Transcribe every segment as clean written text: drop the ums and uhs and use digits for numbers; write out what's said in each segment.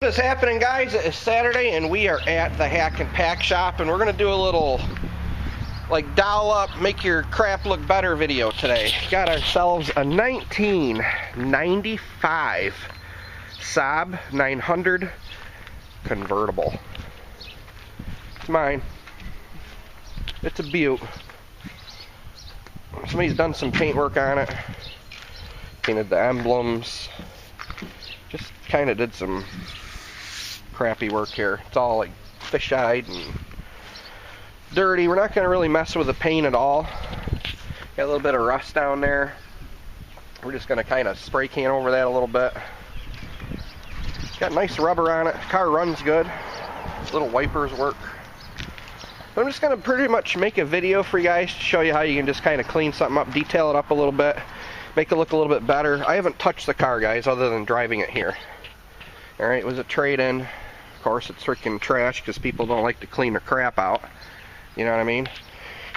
What is happening, guys? It's Saturday and we are at the Hack and Pack shop, and we're gonna do a little like doll up, make your crap look better video today. Got ourselves a 1995 Saab 900 convertible. It's mine. It's a beaut. Somebody's done some paint work on it. Painted the emblems. Just kind of did some crappy work here. It's all like fish-eyed and dirty. We're not going to really mess with the paint at all. Got a little bit of rust down there. We're just going to kind of spray can over that a little bit. Got nice rubber on it. Car runs good. Little wipers work. So I'm just going to pretty much make a video for you guys to show you how you can just kind of clean something up, detail it up a little bit, make it look a little bit better. I haven't touched the car, guys, other than driving it here. Alright, it was a trade-in. Of course, it's freaking trash because people don't like to clean their crap out. You know what I mean?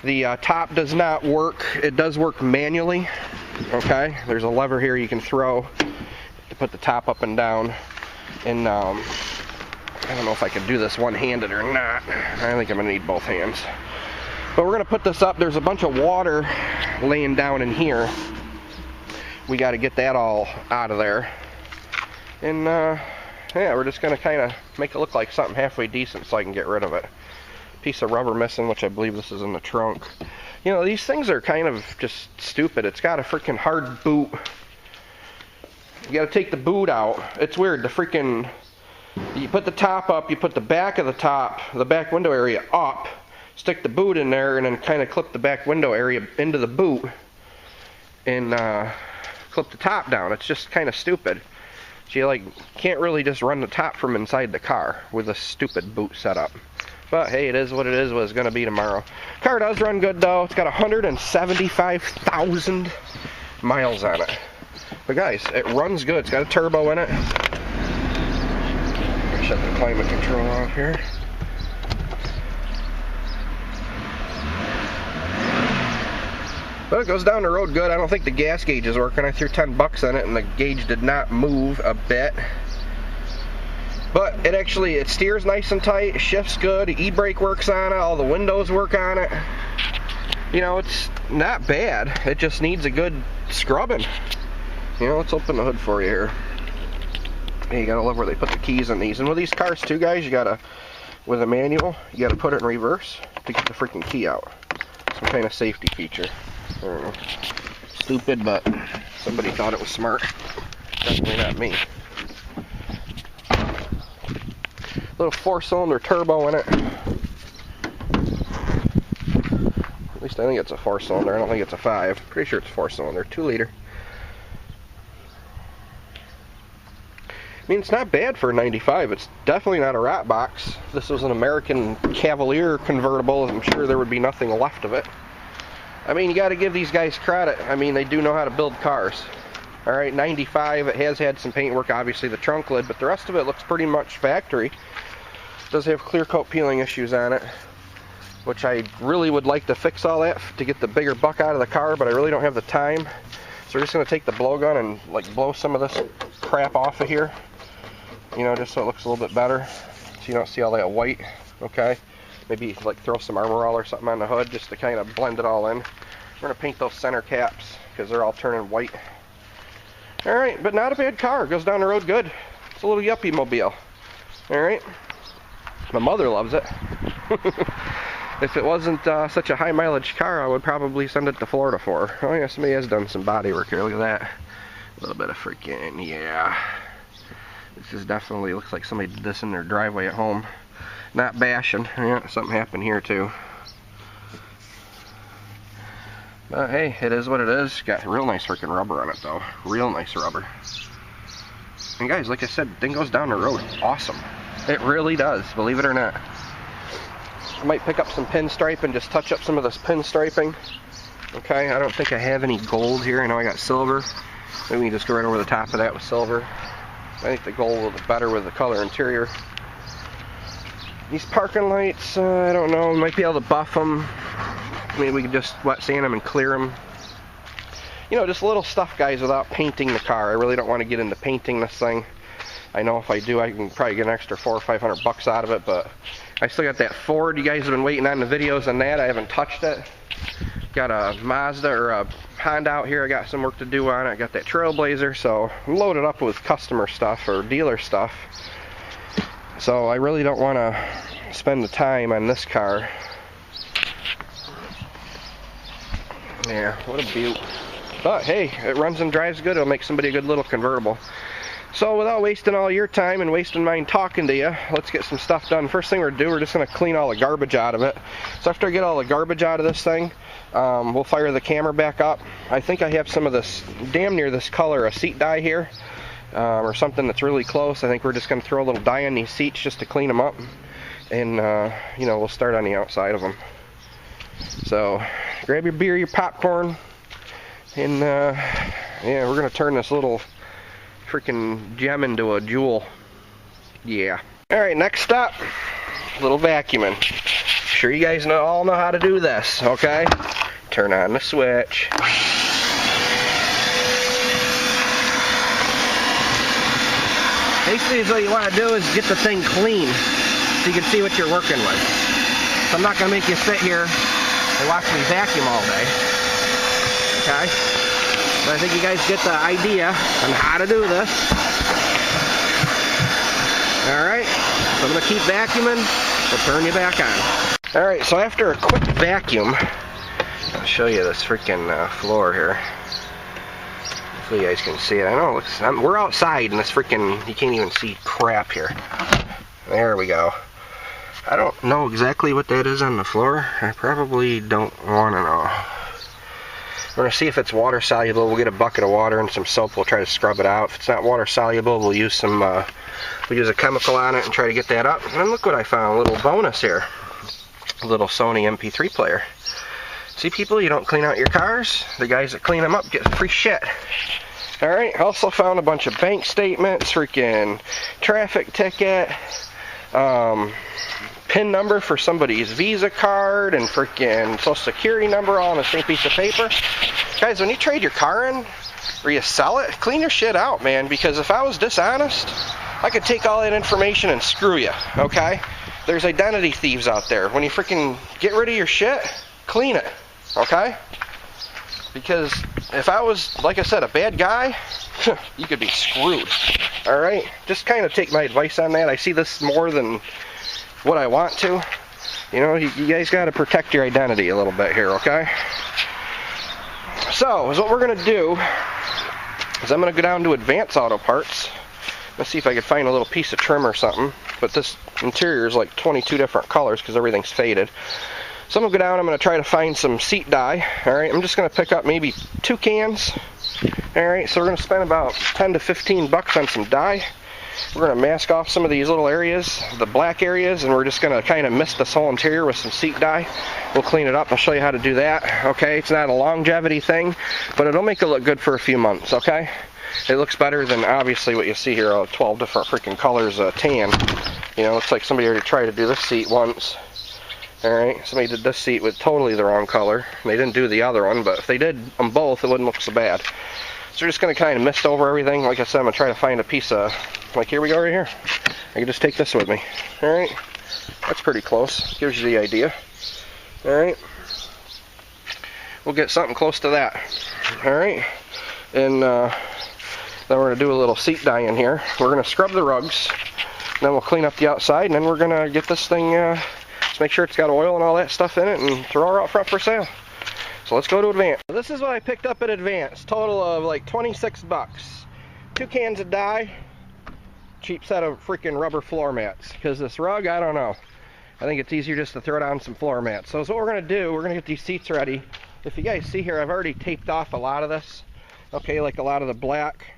The top does not work. It does work manually. Okay? There's a lever here you can throw to put the top up and down. And I don't know if I can do this one-handed or not. I think I'm going to need both hands. But we're going to put this up. There's a bunch of water laying down in here. We got to get that all out of there. And yeah, we're just going to kind of make it look like something halfway decent so I can get rid of it. Piece of rubber missing, which I believe this is in the trunk. You know, these things are kind of just stupid. It's got a freaking hard boot. You got to take the boot out. It's weird. The freaking, you put the top up, you put the back of the top, the back window area up, stick the boot in there, and then kind of clip the back window area into the boot, and clip the top down. It's just kind of stupid. So you like can't really just run the top from inside the car with a stupid boot setup. But hey, it is what it is, what it's going to be tomorrow. Car does run good though. It's got 175,000 miles on it. But guys, it runs good. It's got a turbo in it. Shut the climate control off here. But it goes down the road good. I don't think the gas gauge is working. I threw 10 bucks on it and the gauge did not move a bit. But it steers nice and tight, shifts good, e-brake works on it, all the windows work on it. You know, it's not bad. It just needs a good scrubbing. You know, let's open the hood for you here. Hey, you gotta love where they put the keys in these. And with these cars too, guys, you gotta, with a manual, you gotta put it in reverse to get the freaking key out. Some kind of safety feature. I don't know. Stupid, but somebody thought it was smart. Definitely not me. Little 4-cylinder turbo in it. At least I think it's a 4-cylinder. I don't think it's a 5. Pretty sure it's 4-cylinder. 2-liter. I mean, it's not bad for a 95. It's definitely not a rat box. If this was an American Cavalier convertible, I'm sure there would be nothing left of it. I mean, you got to give these guys credit. I mean, they do know how to build cars. Alright, 95, it has had some paint work, obviously the trunk lid, but the rest of it looks pretty much factory. It does have clear coat peeling issues on it, which I really would like to fix all that to get the bigger buck out of the car, but I really don't have the time. So we're just going to take the blowgun and like blow some of this crap off of here. You know, just so it looks a little bit better, so you don't see all that white. Okay, maybe like throw some Armor All or something on the hood just to kind of blend it all in. We're going to paint those center caps because they're all turning white. Alright, but not a bad car. Goes down the road good. It's a little yuppie mobile. Alright. My mother loves it. If it wasn't such a high mileage car, I would probably send it to Florida for her. Oh yeah, somebody has done some body work here. Look at that. A little bit of freaking, yeah. This is definitely, looks like somebody did this in their driveway at home. Not bashing. Yeah, something happened here too. But hey, it is what it is. Got real nice freaking rubber on it though. Real nice rubber. And guys, like I said, thing goes down the road. Awesome. It really does, believe it or not. I might pick up some pinstripe and just touch up some of this pinstriping. Okay, I don't think I have any gold here. I know I got silver. Maybe we can just go right over the top of that with silver. I think the gold will look better with the color interior. These parking lights, I don't know. We might be able to buff them. Maybe we could just wet sand them and clear them. You know, just little stuff, guys, without painting the car. I really don't want to get into painting this thing. I know if I do, I can probably get an extra $400 or $500 out of it, but I still got that Ford. You guys have been waiting on the videos on that. I haven't touched it. Got a Mazda or a Honda out here. I got some work to do on it. I got that Trailblazer, so I'm loaded up with customer stuff or dealer stuff. So I really don't want to spend the time on this car. Yeah, what a beaut. But hey, it runs and drives good. It'll make somebody a good little convertible. So without wasting all your time and wasting mine talking to you, let's get some stuff done. First thing we're going to do, we're just going to clean all the garbage out of it. So after I get all the garbage out of this thing, we'll fire the camera back up. I think I have some of this, damn near this color, a seat dye here, or something that's really close. I think we're just going to throw a little dye on these seats just to clean them up. And, you know, we'll start on the outside of them. So grab your beer, your popcorn, and yeah, we're going to turn this little freaking gem into a jewel. Yeah. Alright, next up, a little vacuuming. Sure you guys all know how to do this, okay? Turn on the switch. Basically what you want to do is get the thing clean so you can see what you're working with. So I'm not going to make you sit here and watch me vacuum all day. Okay? So I think you guys get the idea on how to do this. Alright, so I'm going to keep vacuuming. We'll turn you back on. Alright, so after a quick vacuum, I'll show you this freaking floor here. Hopefully you guys can see it. I know, we're outside and this freaking, you can't even see crap here. There we go. I don't know exactly what that is on the floor. I probably don't want to know. We're going to see if it's water soluble. We'll get a bucket of water and some soap. We'll try to scrub it out. If it's not water soluble, we'll use some, we'll use a chemical on it and try to get that up. And look what I found, a little bonus here. A little Sony MP3 player. See, people, you don't clean out your cars. The guys that clean them up get free shit. Alright, also found a bunch of bank statements, freaking traffic ticket, PIN number for somebody's Visa card, and freaking Social Security number all on the same piece of paper. Guys, when you trade your car in, or you sell it, clean your shit out, man, because if I was dishonest, I could take all that information and screw you, okay? There's identity thieves out there. When you freaking get rid of your shit, clean it, okay? Because if I was, like I said, a bad guy, you could be screwed, alright? Just kind of take my advice on that. I see this more than what I want to. You know, you guys got to protect your identity a little bit here, okay? So, what we're going to do is I'm going to go down to Advanced Auto Parts. Let's see if I can find a little piece of trim or something. But this interior is like 22 different colors because everything's faded. So I'm going to go down, I'm going to try to find some seat dye. Alright, I'm just going to pick up maybe 2 cans. Alright, so we're going to spend about 10 to 15 bucks on some dye. We're going to mask off some of these little areas, the black areas, and we're just going to kind of mist this whole interior with some seat dye. We'll clean it up. I'll show you how to do that. Okay, it's not a longevity thing, but it'll make it look good for a few months, okay? It looks better than obviously what you see here, 12 different freaking colors of tan. You know, looks like somebody already tried to do this seat once. Alright, somebody did this seat with totally the wrong color. They didn't do the other one, but if they did them both, it wouldn't look so bad. So we're just going to kind of mist over everything. Like I said, I'm going to try to find a piece of, like here we go right here. I can just take this with me. Alright, that's pretty close. Gives you the idea. Alright, we'll get something close to that. Alright, and then we're going to do a little seat dye in here. We're going to scrub the rugs, then we'll clean up the outside, and then we're going to get this thing, just make sure it's got oil and all that stuff in it, and throw her out front for sale. So let's go to Advance. This is what I picked up at Advance. Total of like 26 bucks. 2 cans of dye. Cheap set of freaking rubber floor mats. Because this rug, I don't know. I think it's easier just to throw down some floor mats. So what we're going to do, we're going to get these seats ready. If you guys see here, I've already taped off a lot of this. Okay, like a lot of the black.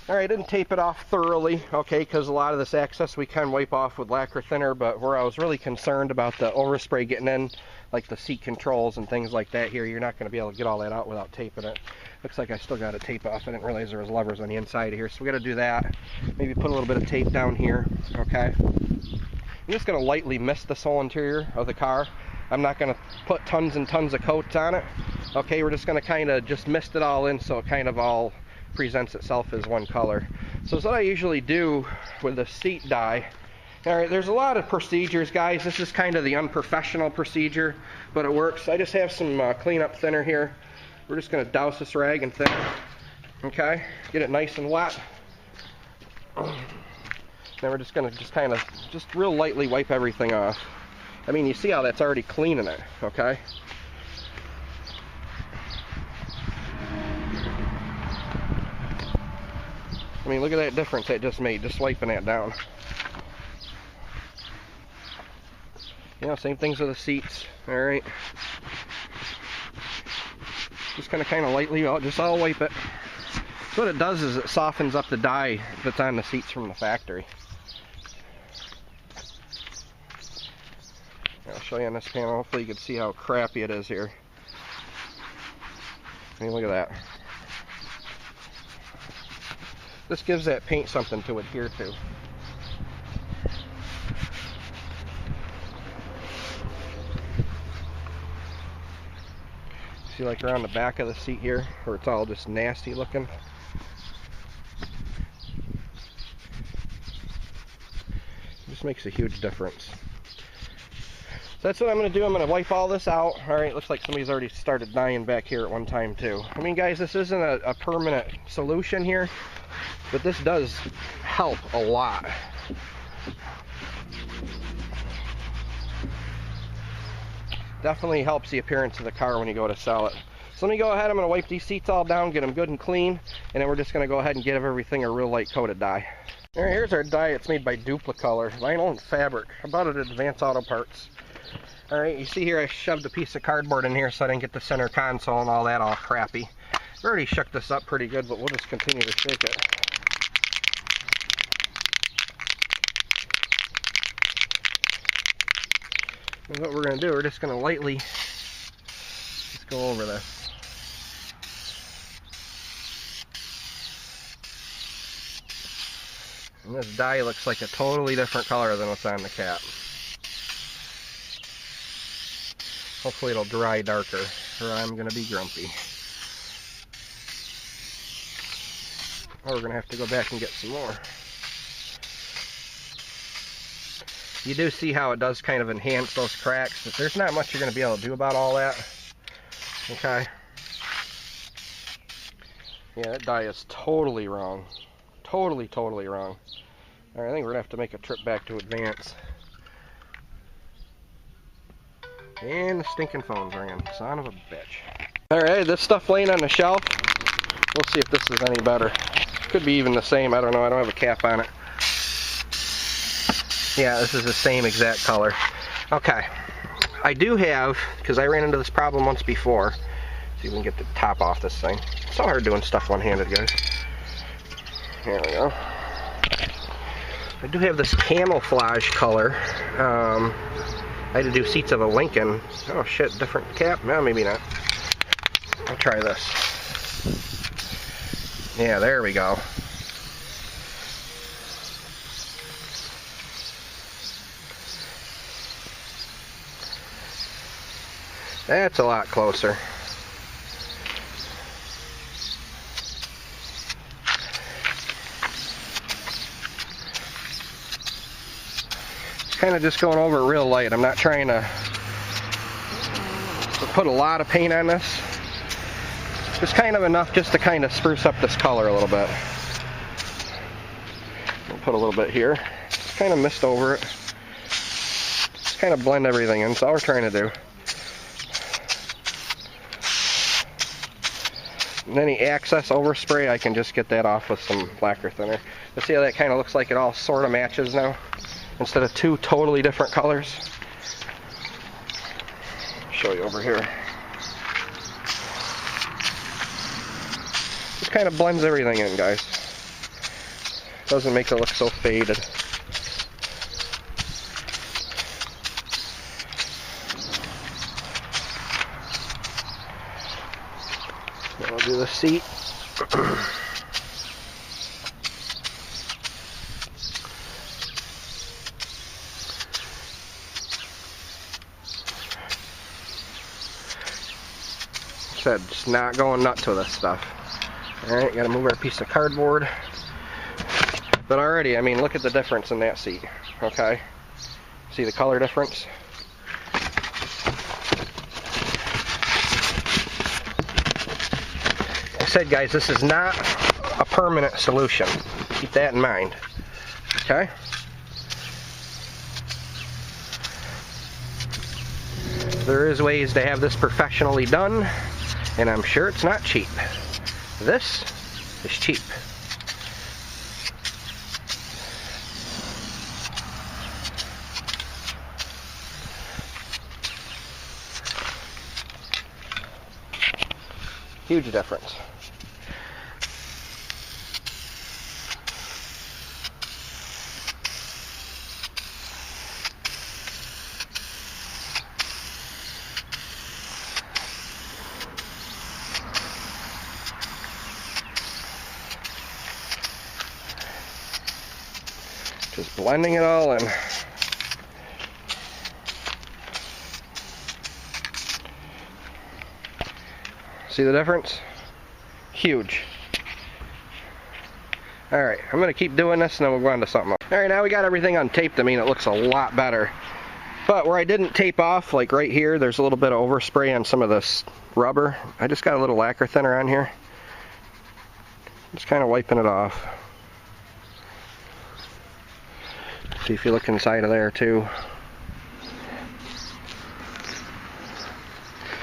Alright, I didn't tape it off thoroughly, okay, because a lot of this excess we can wipe off with lacquer thinner, but where I was really concerned about the overspray getting in, like the seat controls and things like that here, you're not going to be able to get all that out without taping it. Looks like I still got to tape off. I didn't realize there was levers on the inside of here, so we got to do that. Maybe put a little bit of tape down here, okay. I'm just going to lightly mist this whole interior of the car. I'm not going to put tons and tons of coats on it. Okay, we're just going to kind of just mist it all in so it kind of all presents itself as one color. So that's what I usually do with the seat dye. Alright, there's a lot of procedures, guys. This is kind of the unprofessional procedure, but it works. I just have some cleanup thinner here. We're just going to douse this rag in thinner. Okay, get it nice and wet. Then we're just going to just real lightly wipe everything off. I mean, you see how that's already cleaning it, okay? I mean, look at that difference that just made, just wiping that down. You know, same things with the seats, alright? Just kind of lightly, I'll wipe it. So what it does is it softens up the dye that's on the seats from the factory. I'll show you on this panel, hopefully you can see how crappy it is here. I mean, look at that. This gives that paint something to adhere to. See, like around the back of the seat here, where it's all just nasty looking. It just makes a huge difference. So that's what I'm going to do. I'm going to wipe all this out. Alright, looks like somebody's already started dyeing back here at one time too. I mean, guys, this isn't a permanent solution here, but this does help a lot. Definitely helps the appearance of the car when you go to sell it. So let me go ahead, I'm going to wipe these seats all down, get them good and clean, and then we're just going to go ahead and give everything a real light coat of dye. Alright, here's our dye. It's made by Duplicolor, vinyl and fabric. I bought it at Advance Auto Parts. Alright, you see here I shoved a piece of cardboard in here so I didn't get the center console and all that all crappy. I've already shook this up pretty good, but we'll just continue to shake it. And what we're going to do, we're just going to lightly just go over this. And this dye looks like a totally different color than what's on the cap. Hopefully it'll dry darker, or I'm going to be grumpy. Or we're going to have to go back and get some more. You do see how it does kind of enhance those cracks, but there's not much you're going to be able to do about all that. Okay. Yeah, that dye is totally wrong. Totally wrong. Alright, I think we're going to have to make a trip back to Advance. And the stinking phone's ringing. Son of a bitch. Alright, this stuff laying on the shelf. We'll see if this is any better. Could be even the same. I don't know. I don't have a cap on it. Yeah, this is the same exact color. Okay. I do have, because I ran into this problem once before. See if we can get the top off this thing. It's so hard doing stuff one-handed, guys. There we go. I do have this camouflage color. I had to do seats of a Lincoln. Oh shit, different cap? No, maybe not. I'll try this. Yeah, there we go. That's a lot closer. Kind of just going over it real light. I'm not trying to put a lot of paint on this. Just kind of enough just to kind of spruce up this color a little bit. I'll put a little bit here. Just kind of mist over it. Just kind of blend everything in. That's all we're trying to do. And any excess overspray, I can just get that off with some lacquer thinner. You see how that kind of looks like it all sort of matches now? Instead of two totally different colors. I'll show you over here. Just kind of blends everything in, guys. Doesn't make it look so faded. Then I'll do the seat. Just not going nuts with this stuff. Alright, gotta move our piece of cardboard. But already, I mean, look at the difference in that seat, okay? See the color difference? I said, guys, this is not a permanent solution. Keep that in mind, okay? There is ways to have this professionally done, and I'm sure it's not cheap. This is cheap. Huge difference. Just blending it all in. See the difference? Huge. Alright, I'm going to keep doing this and then we'll go on to something else. Alright, now we got everything untaped. I mean, it looks a lot better. But where I didn't tape off, like right here, there's a little bit of overspray on some of this rubber. I just got a little lacquer thinner on here. Just kind of wiping it off. See if you look inside of there too.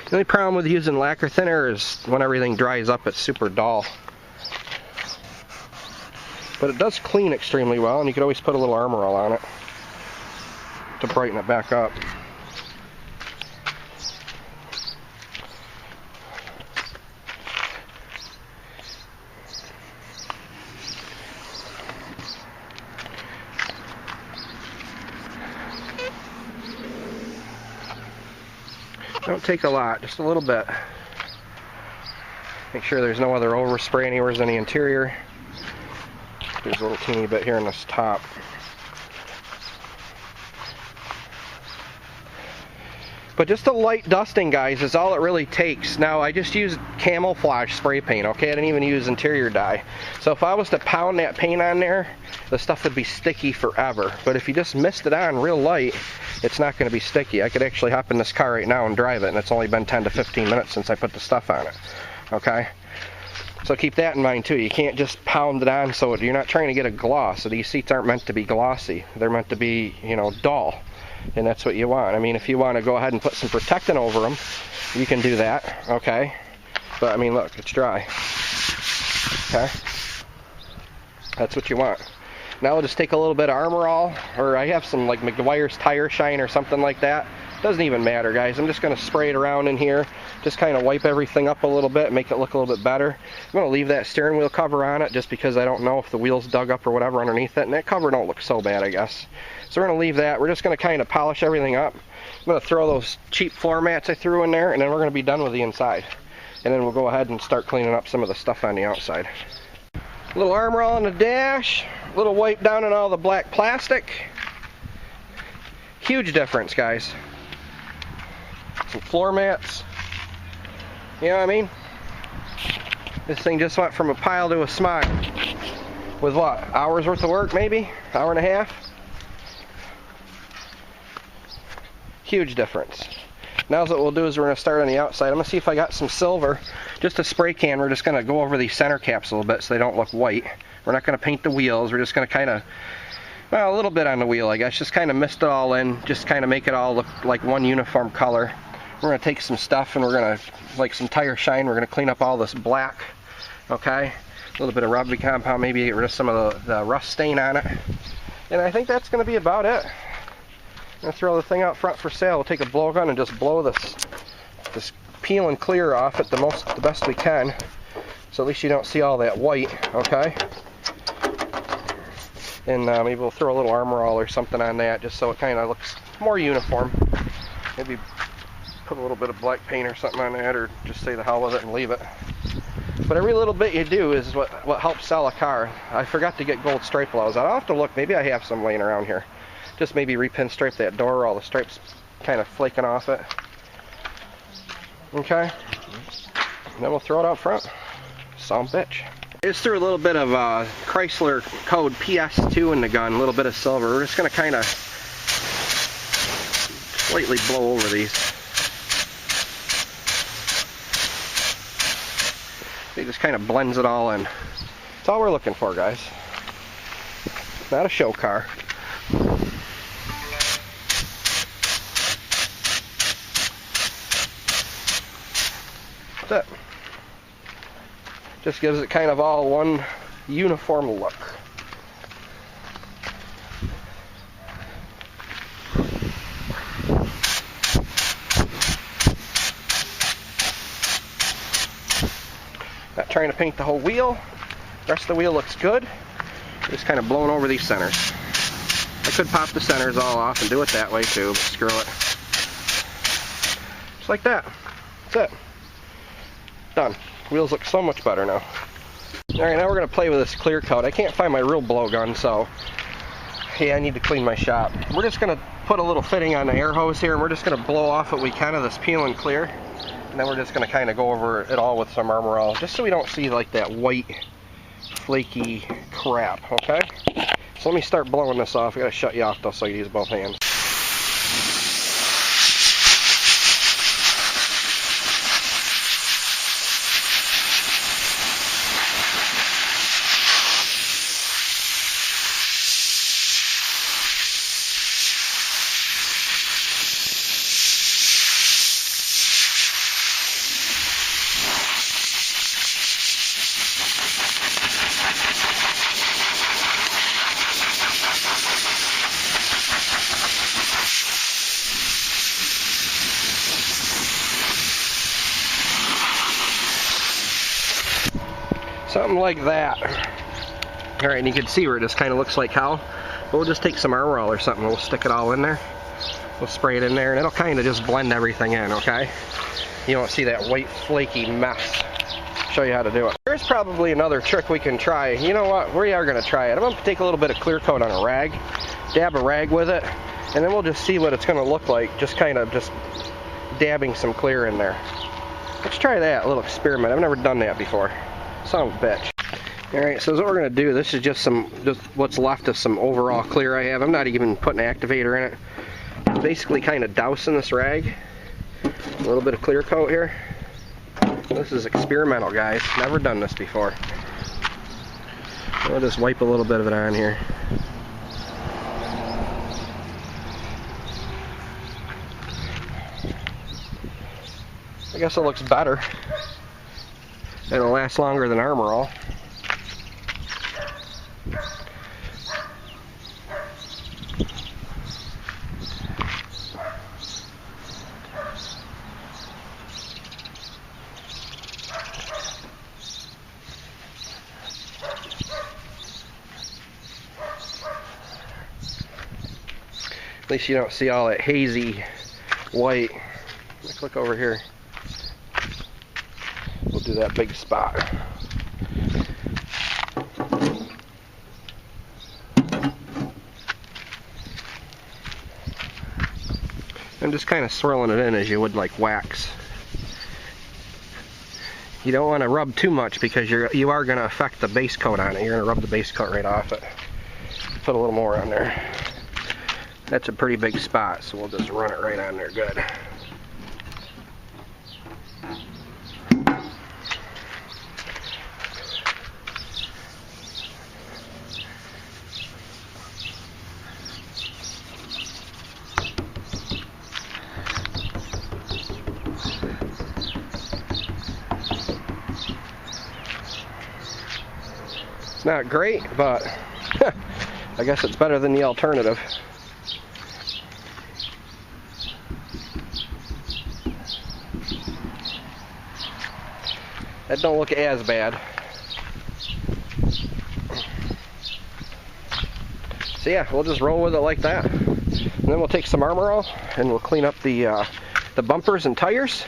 The only problem with using lacquer thinner is when everything dries up, it's super dull. But it does clean extremely well, and you could always put a little Armor All on it to brighten it back up. Don't take a lot, just a little bit. Make sure there's no other overspray anywhere in the interior. There's a little teeny bit here in this top. But just a light dusting, guys, is all it really takes. Now, I just used camouflage spray paint, okay? I didn't even use interior dye. So if I was to pound that paint on there, the stuff would be sticky forever. But if you just mist it on real light, it's not going to be sticky. I could actually hop in this car right now and drive it, and it's only been 10 to 15 minutes since I put the stuff on it, okay? So keep that in mind too. You can't just pound it on, so you're not trying to get a gloss. So these seats aren't meant to be glossy. They're meant to be, you know, dull. And that's what you want. I mean, if you want to go ahead and put some protectant over them, you can do that, okay? But I mean, look, it's dry. Okay? That's what you want. Now I'll just take a little bit of Armor All, or I have some like McGuire's Tire Shine or something like that. Doesn't even matter, guys. I'm just going to spray it around in here. Just kind of wipe everything up a little bit, make it look a little bit better. I'm going to leave that steering wheel cover on it just because I don't know if the wheel's dug up or whatever underneath it. And that cover don't look so bad, I guess. So we're going to leave that. We're just going to kind of polish everything up. I'm going to throw those cheap floor mats I threw in there, and then we're going to be done with the inside. And then we'll go ahead and start cleaning up some of the stuff on the outside. A little Armor All on the dash. A little wipe down on all the black plastic. Huge difference, guys. Some floor mats. You know what I mean? This thing just went from a pile to a smile. With what? Hours worth of work, maybe? Hour and a half? Huge difference. Now what we'll do is we're going to start on the outside. I'm going to see if I got some silver. Just a spray can. We're just going to go over these center caps a little bit so they don't look white. We're not going to paint the wheels. We're just going to kind of, well, a little bit on the wheel, I guess. Just kind of mist it all in. Just kind of make it all look like one uniform color. We're going to take some stuff and we're going to, like some Tire Shine, we're going to clean up all this black. Okay? A little bit of rubbing compound, maybe get rid of some of the rust stain on it. And I think that's going to be about it. I'm going to throw the thing out front for sale. We'll take a blowgun and just blow this peel and clear off it the best we can. So at least you don't see all that white, okay? And maybe we'll throw a little Armor All or something on that just so it kind of looks more uniform. Maybe put a little bit of black paint or something on that, or just say the hell with it and leave it. But every little bit you do is what helps sell a car. I forgot to get gold stripe allows. I'll have to look. Maybe I have some laying around here. Just maybe repinstripe that door where all the stripes kind of flaking off it. Okay? And then we'll throw it out front. Some bitch. I just threw a little bit of Chrysler code PS2 in the gun, a little bit of silver. We're just going to kind of slightly blow over these. It just kind of blends it all in. That's all we're looking for, guys. Not a show car. That's it. Just gives it kind of all one uniform look. Not trying to paint the whole wheel. The rest of the wheel looks good. Just kind of blowing over these centers. I could pop the centers all off and do it that way too, but screw it. Just like that. That's it. Done. Wheels look so much better now. Alright, now we're going to play with this clear coat. I can't find my real blowgun, so yeah, I need to clean my shop. We're just going to put a little fitting on the air hose here, and we're just going to blow off what we can of this peel and clear. And then we're just going to kind of go over it all with some Armor All, just so we don't see like that white, flaky crap, okay? So let me start blowing this off. I got to shut you off though, so you use both hands. Something like that. Alright, and you can see where it just kind of looks like how. But we'll just take some Armor All or something, we'll stick it all in there. We'll spray it in there, and it'll kind of just blend everything in, okay? You won't see that white, flaky mess. Show you how to do it. There's probably another trick we can try. You know what? We are going to try it. I'm going to take a little bit of clear coat on a rag, dab a rag with it, and then we'll just see what it's going to look like, just kind of just dabbing some clear in there. Let's try that, a little experiment. I've never done that before. Son of a bitch. Alright, so what we're going to do, this is just what's left of some overall clear I have. I'm not even putting an activator in it. Basically kind of dousing this rag. A little bit of clear coat here. This is experimental, guys. Never done this before. I'll just wipe a little bit of it on here. I guess it looks better. It'll last longer than Armor All. At least you don't see all that hazy white. Let's look over here. We'll do that big spot. I'm just kind of swirling it in as you would like wax. You don't want to rub too much because you are going to affect the base coat on it. You're going to rub the base coat right off it. Put a little more on there. That's a pretty big spot, so we'll just run it right on there good. It's not great, but I guess it's better than the alternative. That don't look as bad. So yeah, we'll just roll with it like that. And then we'll take some Armor All and we'll clean up the bumpers and tires.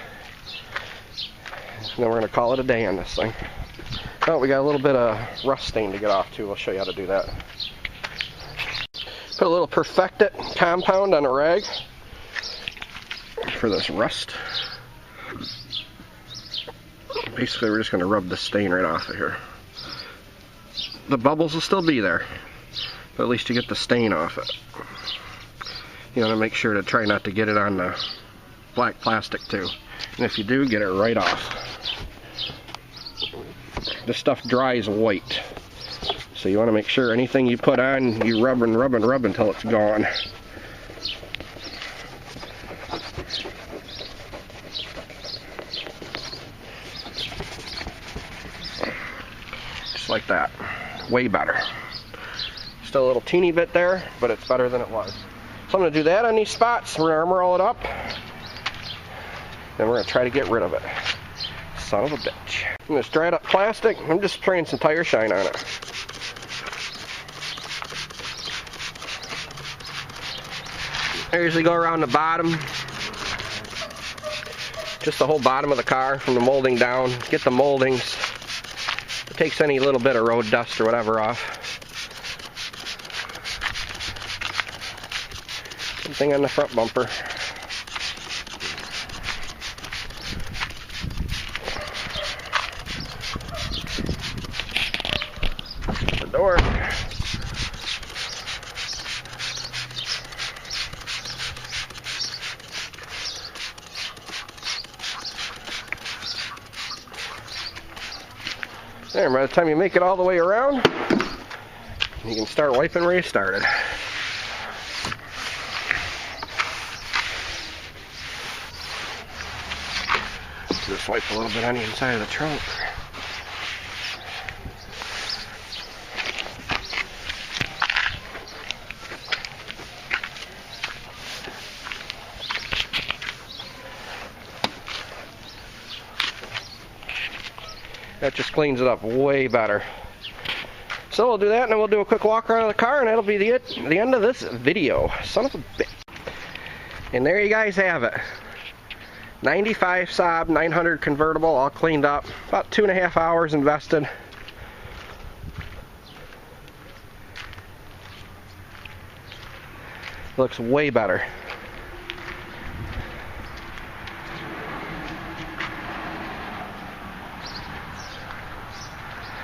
And then we're going to call it a day on this thing. Oh, we got a little bit of rust stain to get off too. We'll show you how to do that. Put a little Perfect-It compound on a rag for this rust. Basically, we're just going to rub the stain right off of here. the bubbles will still be there, but at least you get the stain off it. You want to make sure to try not to get it on the black plastic too. And if you do, get it right off. This stuff dries white. So you want to make sure anything you put on, you rub and rub and rub until it's gone. Just like that. Way better. Still a little teeny bit there, but it's better than it was. So I'm going to do that on these spots. We're going to armor all it up. Then we're going to try to get rid of it. Son of a bitch. And this dried up plastic, I'm just spraying some tire shine on it. I usually go around the bottom. Just the whole bottom of the car from the molding down. Get the moldings. It takes any little bit of road dust or whatever off. Same thing on the front bumper. The door. There, by the time you make it all the way around, you can start wiping where you started. Just wipe a little bit on the inside of the trunk. That just cleans it up way better. So we'll do that, and then we'll do a quick walk around of the car, and that'll be the end of this video. Son of a bitch. And there you guys have it. 95 Saab 900 convertible, all cleaned up. About 2.5 hours invested. Looks way better.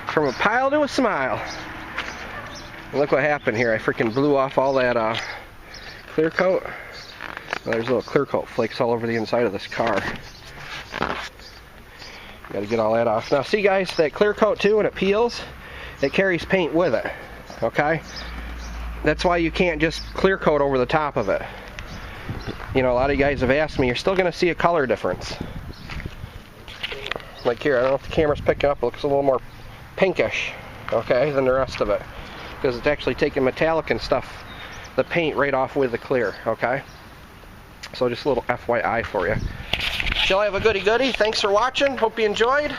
From a pile to a smile. And look what happened here. I freaking blew off all that clear coat. Well, there's little clear coat flakes all over the inside of this car. Got to get all that off. Now see guys, that clear coat too, when it peels, it carries paint with it. Okay? That's why you can't just clear coat over the top of it. You know, a lot of you guys have asked me, you're still going to see a color difference. Like here, I don't know if the camera's picking up, it looks a little more pinkish, okay, than the rest of it. Because it's actually taking metallic and stuff, the paint right off with the clear, okay? So just a little FYI for you. Y'all have a goody-goody. Thanks for watching. Hope you enjoyed.